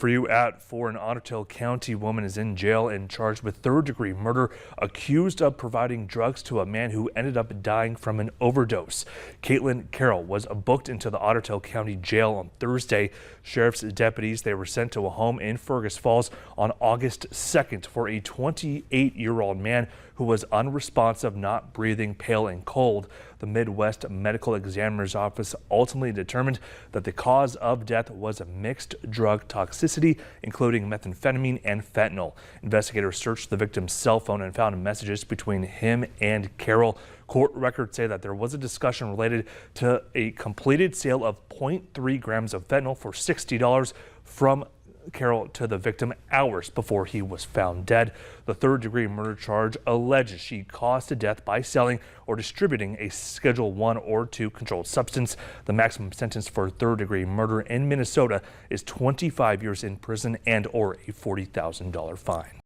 For you at 4, an Otter County woman is in jail and charged with third-degree murder, accused of providing drugs to a man who ended up dying from an overdose. Caitlin Carroll was booked into the Otter County Jail on Thursday. Sheriff's deputies, they were sent to a home in Fergus Falls on August 2nd for a 28-year-old man who was unresponsive, not breathing, pale and cold. The Midwest Medical Examiner's Office ultimately determined that the cause of death was a mixed drug toxicity, including methamphetamine and fentanyl. Investigators searched the victim's cell phone and found messages between him and Carroll. Court records say that there was a discussion related to a completed sale of 0.3 grams of fentanyl for $60 from Carroll to the victim hours before he was found dead. The third-degree murder charge alleges she caused death by selling or distributing a Schedule 1 or 2 controlled substance. The maximum sentence for third-degree murder in Minnesota is 25 years in prison and or a $40,000 fine.